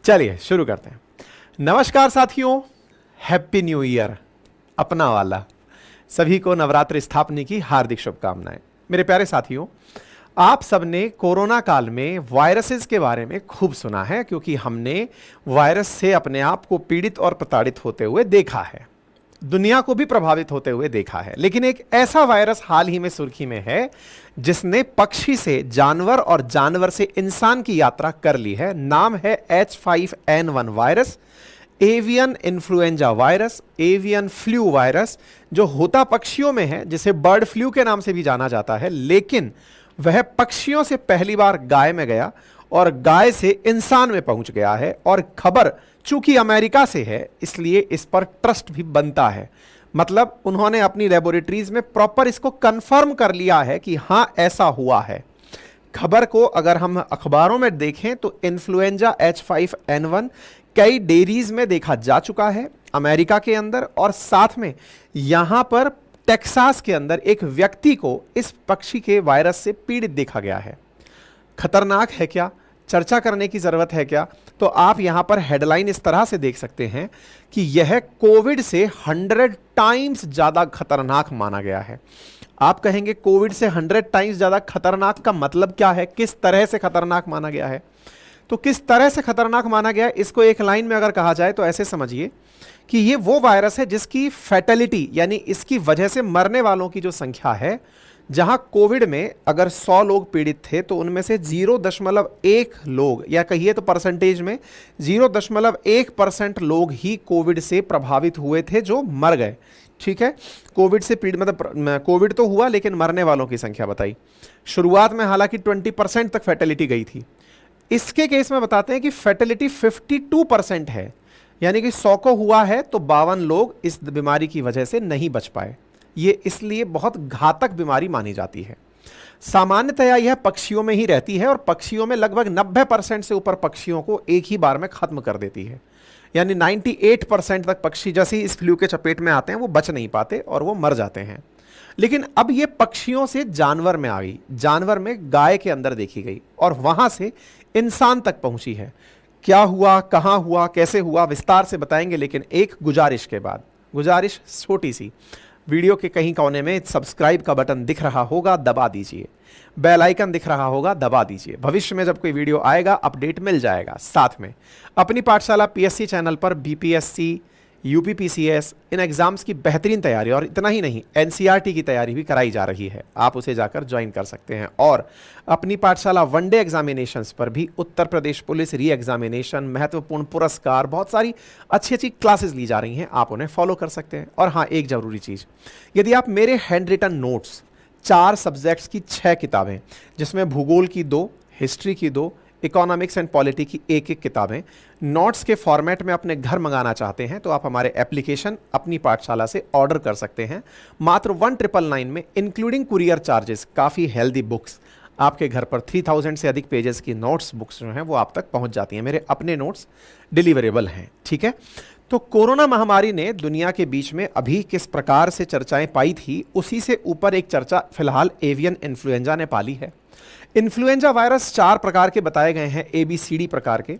चलिए शुरू करते हैं। नमस्कार साथियों, हैप्पी न्यू ईयर अपना वाला। सभी को नवरात्र स्थापना की हार्दिक शुभकामनाएं। मेरे प्यारे साथियों, आप सबने कोरोना काल में वायरसेस के बारे में खूब सुना है, क्योंकि हमने वायरस से अपने आप को पीड़ित और प्रताड़ित होते हुए देखा है, दुनिया को भी प्रभावित होते हुए देखा है। लेकिन एक ऐसा वायरस हाल ही में सुर्खी में है जिसने पक्षी से जानवर और जानवर से इंसान की यात्रा कर ली है। नाम है H5N1 virus, avian influenza virus, avian flu virus, जो होता पक्षियों में है, जिसे बर्ड फ्लू के नाम से भी जाना जाता है। लेकिन वह पक्षियों से पहली बार गाय में गया और गाय से इंसान में पहुंच गया है। और खबर चूंकि अमेरिका से है, इसलिए इस पर ट्रस्ट भी बनता है। मतलब उन्होंने अपनी लेबोरेटरीज में प्रॉपर इसको कंफर्म कर लिया है कि हां ऐसा हुआ है। खबर को अगर हम अखबारों में देखें तो इन्फ्लुएंजा H5N1 कई डेयरीज में देखा जा चुका है अमेरिका के अंदर, और साथ में यहां पर टेक्सास के अंदर एक व्यक्ति को इस पक्षी के वायरस से पीड़ित देखा गया है। खतरनाक है क्या? चर्चा करने की जरूरत है क्या? तो आप यहां पर हेडलाइन इस तरह से देख सकते हैं कि यह कोविड से 100 टाइम्स ज्यादा खतरनाक माना गया है। आप कहेंगे कोविड से 100 टाइम्स ज्यादा खतरनाक का मतलब क्या है? किस तरह से खतरनाक माना गया है? तो किस तरह से खतरनाक माना गया है, इसको एक लाइन में अगर कहा जाए तो ऐसे समझिए कि ये वो वायरस है जिसकी फैटेलिटी यानी इसकी वजह से मरने वालों की जो संख्या है, जहां कोविड में अगर 100 लोग पीड़ित थे तो उनमें से 0.1 लोग, या कहिए तो परसेंटेज में 0.1% लोग ही कोविड से प्रभावित हुए थे जो मर गए। ठीक है, कोविड से पीड़ित मतलब कोविड तो हुआ लेकिन मरने वालों की संख्या बताई। शुरुआत में हालांकि 20% तक फैटेलिटी गई थी। इसके केस में बताते हैं कि फैटेलिटी 52% है, यानी कि 100 को हुआ है तो 52 लोग इस बीमारी की वजह से नहीं बच पाए। ये इसलिए बहुत घातक बीमारी मानी जाती है। सामान्यतया यह पक्षियों में ही रहती है और पक्षियों में लगभग 90% से ऊपर पक्षियों को एक ही बार में खत्म कर देती है। यानी 98% तक पक्षी जैसे ही इस फ्लू के चपेट में आते हैं वो बच नहीं पाते और वो मर जाते हैं। लेकिन अब ये पक्षियों से जानवर में आ गई, जानवर में गाय के अंदर देखी गई और वहां से इंसान तक पहुंची है। क्या हुआ, कहां हुआ, कैसे हुआ, विस्तार से बताएंगे। लेकिन एक गुजारिश के बाद, गुजारिश छोटी सी, वीडियो के कहीं कोने में सब्सक्राइब का बटन दिख रहा होगा, दबा दीजिए। बेल आइकन दिख रहा होगा, दबा दीजिए। भविष्य में जब कोई वीडियो आएगा अपडेट मिल जाएगा। साथ में अपनी पाठशाला पीएससी चैनल पर बीपीएससी, यूपीपीसीएस इन एग्जाम्स की बेहतरीन तैयारी, और इतना ही नहीं एनसीईआरटी की तैयारी भी कराई जा रही है। आप उसे जाकर ज्वाइन कर सकते हैं। और अपनी पाठशाला वनडे एग्जामिनेशंस पर भी Uttar Pradesh police re examination, महत्वपूर्ण पुरस्कार, बहुत सारी अच्छी अच्छी क्लासेस ली जा रही हैं। आप उन्हें फॉलो कर सकते हैं। और हाँ, एक जरूरी चीज, यदि आप मेरे हैंड रिटन नोट्स 4 सब्जेक्ट्स की 6 किताबें, जिसमें भूगोल की 2, हिस्ट्री की 2, इकोनॉमिक्स एंड पॉलिटी की 1-1 किताबें नोट्स के फॉर्मेट में अपने घर मंगाना चाहते हैं तो आप हमारे एप्लीकेशन अपनी पाठशाला से ऑर्डर कर सकते हैं। मात्र 1999 में इंक्लूडिंग कुरियर चार्जेस। काफ़ी हेल्दी बुक्स आपके घर पर 3000 से अधिक पेजेस की नोट्स बुक्स जो हैं वो आप तक पहुंच जाती हैं। मेरे अपने नोट्स डिलीवरेबल हैं। ठीक है, तो कोरोना महामारी ने दुनिया के बीच में अभी किस प्रकार से चर्चाएं पाई थी, उसी से ऊपर एक चर्चा फिलहाल एवियन इन्फ्लुएंजा ने पाली है। इन्फ्लुएंजा वायरस 4 प्रकार के बताए गए हैं, ABCD प्रकार के।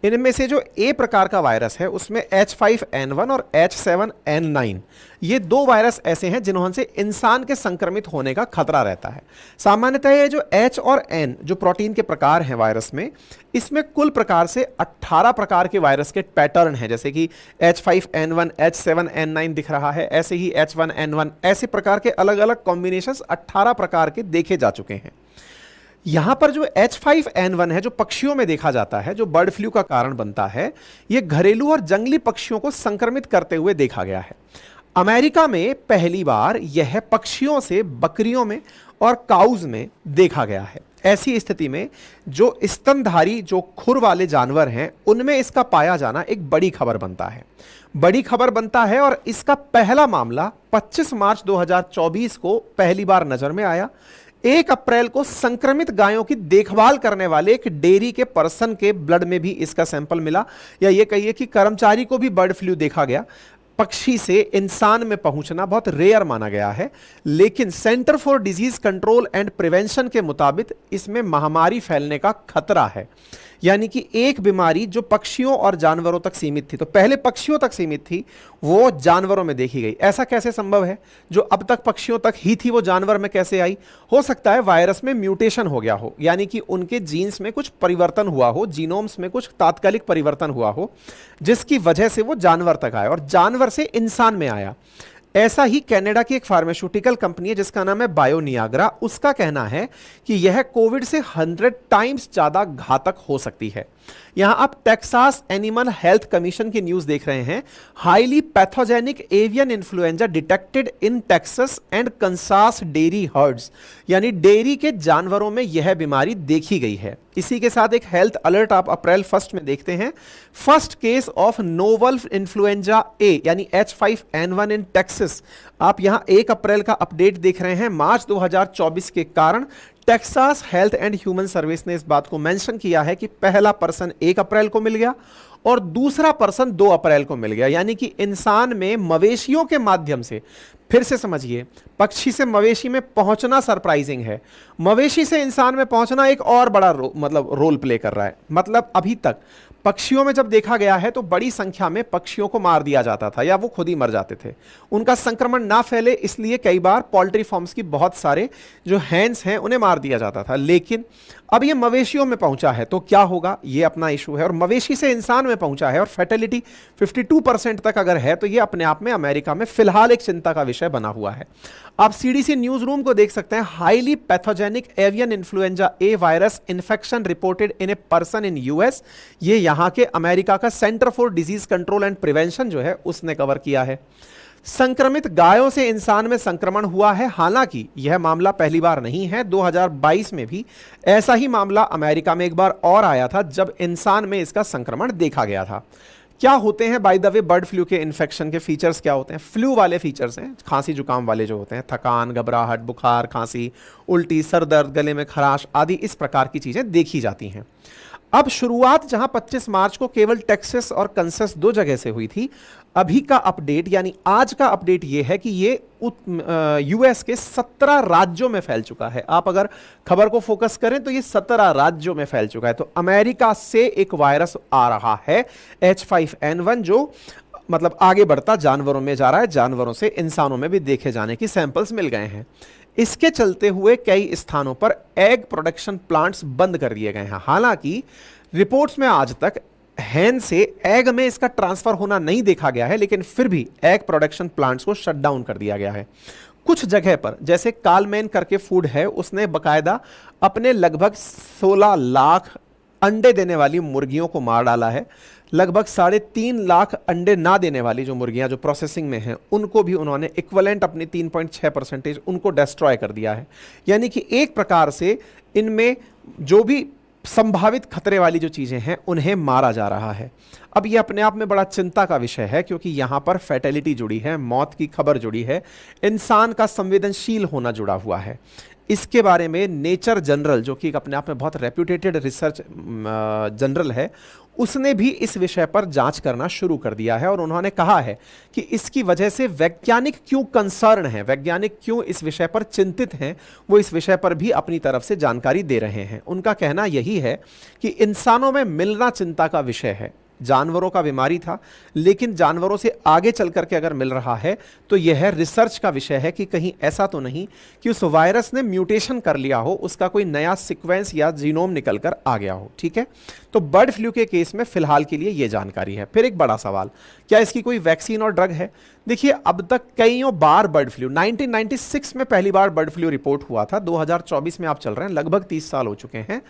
इनमें से जो A प्रकार का वायरस है उसमें H5N1 और H7N9, ये 2 वायरस ऐसे हैं जिन्होंने से इंसान के संक्रमित होने का खतरा रहता है। सामान्यतः ये जो H और N जो प्रोटीन के प्रकार हैं वायरस में, इसमें कुल प्रकार से 18 प्रकार के वायरस के पैटर्न हैं। जैसे कि H5N1, H7N9 दिख रहा है, ऐसे ही H1N1, ऐसे प्रकार के अलग अलग कॉम्बिनेशंस 18 प्रकार के देखे जा चुके हैं। यहां पर जो H5N1 है, जो पक्षियों में देखा जाता है, जो बर्ड फ्लू का कारण बनता है, यह घरेलू और जंगली पक्षियों को संक्रमित करते हुए देखा गया है। अमेरिका में पहली बार यह पक्षियों से बकरियों में और काउज में देखा गया है। ऐसी स्थिति में जो स्तनधारी, जो खुर वाले जानवर हैं, उनमें इसका पाया जाना एक बड़ी खबर बनता है। बड़ी खबर बनता है और इसका पहला मामला 25 मार्च 2024 को पहली बार नजर में आया। 1 अप्रैल को संक्रमित गायों की देखभाल करने वाले एक डेयरी के पर्सन के ब्लड में भी इसका सैंपल मिला, या ये कहिए कि कर्मचारी को भी बर्ड फ्लू देखा गया। पक्षी से इंसान में पहुंचना बहुत रेयर माना गया है, लेकिन centre for disease control and prevention के मुताबिक इसमें महामारी फैलने का खतरा है। यानी कि एक बीमारी जो पक्षियों और जानवरों तक सीमित थी, तो पहले पक्षियों तक सीमित थी, वो जानवरों में देखी गई। ऐसा कैसे संभव है? जो अब तक पक्षियों तक ही थी वो जानवर में कैसे आई? हो सकता है वायरस में म्यूटेशन हो गया हो, यानी कि उनके जीन्स में कुछ परिवर्तन हुआ हो, जीनोम्स में कुछ तात्कालिक परिवर्तन हुआ हो, जिसकी वजह से वो जानवर तक आया और जानवर से इंसान में आया। ऐसा ही कनाडा की एक फार्मास्यूटिकल कंपनी है जिसका नाम है बायोनियाग्रा, उसका कहना है कि यह कोविड से 100 टाइम्स ज्यादा घातक हो सकती है। यहां आप टेक्सास एनिमल हेल्थ कमीशन की न्यूज देख रहे हैं। Highly pathogenic avian influenza detected in Texas and Kansas dairy hertz, यानी डेयरी के जानवरों में यह बीमारी देखी गई है। इसी के साथ एक हेल्थ अलर्ट आप अप्रैल 1 में देखते हैं। First case of novel influenza ए यानी H5N1 इन टेक्सास, आप यहां 1 अप्रैल का अपडेट देख रहे हैं। मार्च 2024 के कारण Texas health and human service ने इस बात को मेंशन किया है कि पहला पर्सन 1 अप्रैल को मिल गया और दूसरा पर्सन 2 अप्रैल को मिल गया, यानी कि इंसान में मवेशियों के माध्यम से, फिर से समझिए, पक्षी से मवेशी में पहुंचना सरप्राइजिंग है, मवेशी से इंसान में पहुंचना एक और बड़ा रोल प्ले कर रहा है। मतलब अभी तक पक्षियों में जब देखा गया है तो बड़ी संख्या में पक्षियों को मार दिया जाता था या वो खुद ही मर जाते थे, उनका संक्रमण ना फैले इसलिए कई बार पोल्ट्री फार्म्स की बहुत सारे जो हैंड्स हैं उन्हें मार दिया जाता था। लेकिन अब ये मवेशियों में पहुंचा है तो क्या होगा, ये अपना इशू है, और मवेशी से इंसान में पहुंचा है और फैटेलिटी 52% तक अगर है तो ये अपने आप में अमेरिका में फिलहाल एक चिंता का विषय बना हुआ है। आप सीडीसी न्यूज रूम को देख सकते हैं। Highly pathogenic avian influenza A virus infection reported in a person in US, ये यहां के अमेरिका का centre for disease control and prevention जो है उसने कवर किया है। संक्रमित गायों से इंसान में संक्रमण हुआ है, हालांकि यह मामला पहली बार नहीं है। 2022 में भी ऐसा ही मामला अमेरिका में एक बार और आया था जब इंसान में इसका संक्रमण देखा गया था। क्या होते हैं by the way bird flu के इन्फेक्शन के फीचर्स? क्या होते हैं? फ्लू वाले फीचर्स हैं, खांसी जुकाम वाले जो होते हैं, थकान, घबराहट, बुखार, खांसी, उल्टी, सर दर्द, गले में खराश आदि इस प्रकार की चीजें देखी जाती हैं। अब शुरुआत जहां 25 मार्च को केवल टेक्सास और कंसास 2 जगह से हुई थी, अभी का अपडेट यानी आज का अपडेट यह है कि ये यूएस के 17 राज्यों में फैल चुका है। आप अगर खबर को फोकस करें तो ये 17 राज्यों में फैल चुका है। तो अमेरिका से एक वायरस आ रहा है H5N1 जो मतलब आगे बढ़ता जानवरों में जा रहा है, जानवरों से इंसानों में भी देखे जाने की सैंपल्स मिल गए हैं। इसके चलते हुए कई स्थानों पर एग प्रोडक्शन प्लांट्स बंद कर दिए गए हैं। हालांकि रिपोर्ट्स में आज तक हैन से एग में इसका ट्रांसफर होना नहीं देखा गया है, लेकिन फिर भी एग प्रोडक्शन प्लांट्स को शट डाउन कर दिया गया है। कुछ जगह पर जैसे कालमैन करके फूड है, उसने बकायदा अपने लगभग 16 लाख अंडे देने वाली मुर्गियों को मार डाला है। लगभग 3.5 लाख अंडे ना देने वाली जो मुर्गियां जो प्रोसेसिंग में हैं उनको भी उन्होंने इक्विवेलेंट अपनी 3.6% उनको डिस्ट्रॉय कर दिया है। यानी कि एक प्रकार से इनमें जो भी संभावित खतरे वाली जो चीजें हैं उन्हें मारा जा रहा है। अब ये अपने आप में बड़ा चिंता का विषय है क्योंकि यहां पर फैटेलिटी जुड़ी है, मौत की खबर जुड़ी है, इंसान का संवेदनशील होना जुड़ा हुआ है। इसके बारे में नेचर जर्नल जो कि अपने आप में बहुत रेप्यूटेटेड रिसर्च जर्नल है, उसने भी इस विषय पर जांच करना शुरू कर दिया है और उन्होंने कहा है कि इसकी वजह से वैज्ञानिक क्यों कंसर्न है, वैज्ञानिक क्यों इस विषय पर चिंतित हैं, वो इस विषय पर भी अपनी तरफ से जानकारी दे रहे हैं। उनका कहना यही है कि इंसानों में मिलना चिंता का विषय है। जानवरों का बीमारी था, लेकिन जानवरों से आगे चल करके अगर मिल रहा है तो यह रिसर्च का विषय है कि कहीं ऐसा तो नहीं कि उस वायरस ने म्यूटेशन कर लिया हो, उसका कोई नया सीक्वेंस या जीनोम निकल कर आ गया हो। ठीक है, तो बर्ड फ्लू के केस में फिलहाल के लिए यह जानकारी है। फिर एक बड़ा सवाल, क्या इसकी कोई वैक्सीन और ड्रग है? देखिए, अब तक कईयों बार बर्ड फ्लू, 1996 में पहली बार बर्ड फ्लू रिपोर्ट हुआ था, 2024 में आप चल रहे हैं, लगभग 30 साल हो चुके हैं।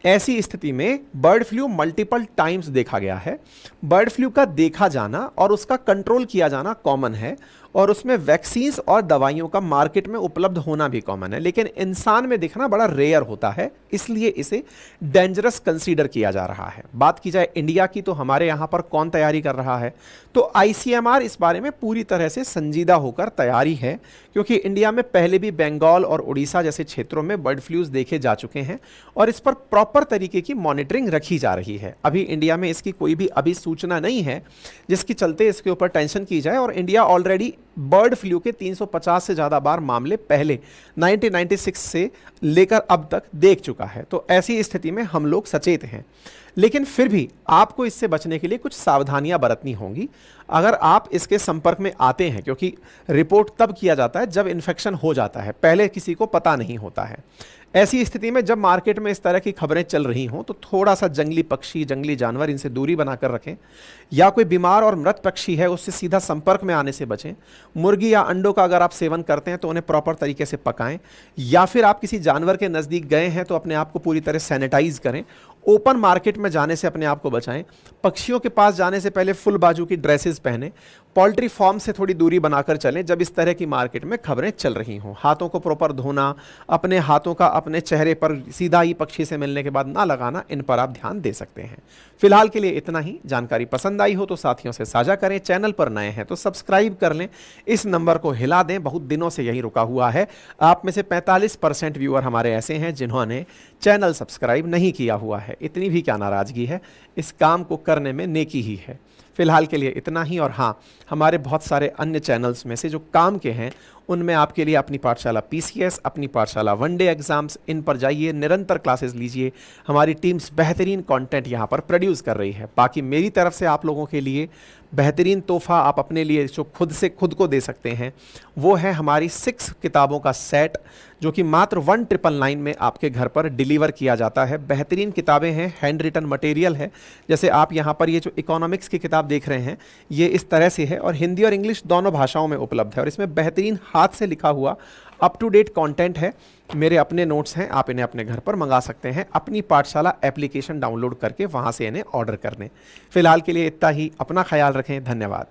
ऐसी स्थिति में बर्ड फ्लू मल्टीपल टाइम्स देखा गया है। बर्ड फ्लू का देखा जाना और उसका कंट्रोल किया जाना कॉमन है और उसमें वैक्सीन्स और दवाइयों का मार्केट में उपलब्ध होना भी कॉमन है, लेकिन इंसान में दिखना बड़ा रेयर होता है, इसलिए इसे डेंजरस कंसीडर किया जा रहा है। बात की जाए इंडिया की तो हमारे यहां पर कौन तैयारी कर रहा है, तो आईसीएमआर इस बारे में पूरी तरह से संजीदा होकर तैयारी है, क्योंकि इंडिया में पहले भी बंगाल और उड़ीसा जैसे क्षेत्रों में बर्ड फ्लूज देखे जा चुके हैं और इस पर प्रॉपर तरीके की मॉनिटरिंग रखी जा रही है। अभी इंडिया में इसकी कोई भी अभी सूचना नहीं है जिसकी चलते इसके ऊपर टेंशन की जाए, और इंडिया ऑलरेडी बर्ड फ्लू के 350 से ज़्यादा बार मामले पहले 1996 से लेकर अब तक देख चुका है। तो ऐसी स्थिति में हम लोग सचेत हैं, लेकिन फिर भी आपको इससे बचने के लिए कुछ सावधानियां बरतनी होंगी अगर आप इसके संपर्क में आते हैं, क्योंकि रिपोर्ट तब किया जाता है जब इन्फेक्शन हो जाता है, पहले किसी को पता नहीं होता है। ऐसी स्थिति में जब मार्केट में इस तरह की खबरें चल रही हों तो थोड़ा सा जंगली पक्षी, जंगली जानवर, इनसे दूरी बनाकर रखें, या कोई बीमार और मृत पक्षी है उससे सीधा संपर्क में आने से बचें। मुर्गी या अंडों का अगर आप सेवन करते हैं तो उन्हें प्रॉपर तरीके से पकाएं, या फिर आप किसी जानवर के नज़दीक गए हैं तो अपने आप को पूरी तरह सैनिटाइज करें। ओपन मार्केट में जाने से अपने आप को बचाएं। पक्षियों के पास जाने से पहले फुल बाजू की ड्रेसेस पहनें। पोल्ट्री फार्म से थोड़ी दूरी बनाकर चलें जब इस तरह की मार्केट में खबरें चल रही हों। हाथों को प्रॉपर धोना, अपने हाथों का अपने चेहरे पर सीधा ही पक्षी से मिलने के बाद ना लगाना, इन पर आप ध्यान दे सकते हैं। फिलहाल के लिए इतना ही। जानकारी पसंद आई हो तो साथियों से साझा करें। चैनल पर नए हैं तो सब्सक्राइब कर लें, इस नंबर को हिला दें, बहुत दिनों से यही रुका हुआ है। आप में से 45% व्यूअर हमारे ऐसे हैं जिन्होंने चैनल सब्सक्राइब नहीं किया हुआ है। इतनी भी क्या नाराज़गी है, इस काम को करने में नेकी ही है। फिलहाल के लिए इतना ही। और हाँ, हमारे बहुत सारे अन्य चैनल्स में से जो काम के हैं उनमें आपके लिए अपनी पाठशाला PCS, अपनी पाठशाला वनडे एग्जाम्स, इन पर जाइए, निरंतर क्लासेस लीजिए। हमारी टीम्स बेहतरीन कंटेंट यहाँ पर प्रोड्यूस कर रही है। बाकी मेरी तरफ से आप लोगों के लिए बेहतरीन तोहफा आप अपने लिए जो खुद से खुद को दे सकते हैं वो है हमारी 6 किताबों का सेट, जो कि मात्र 1999 में आपके घर पर डिलीवर किया जाता है। बेहतरीन किताबें हैं, हैंड रिटन मटेरियल है। जैसे आप यहाँ पर ये जो इकोनॉमिक्स की किताब देख रहे हैं ये इस तरह से है और हिंदी और इंग्लिश दोनों भाषाओं में उपलब्ध है। और इसमें बेहतरीन हाथ से लिखा हुआ अप टू डेट कंटेंट है। मेरे अपने नोट्स हैं, आप इन्हें अपने घर पर मंगा सकते हैं। अपनी पाठशाला एप्लीकेशन डाउनलोड करके वहाँ से इन्हें ऑर्डर कर लें। फिलहाल के लिए इतना ही। अपना ख्याल रखें। धन्यवाद।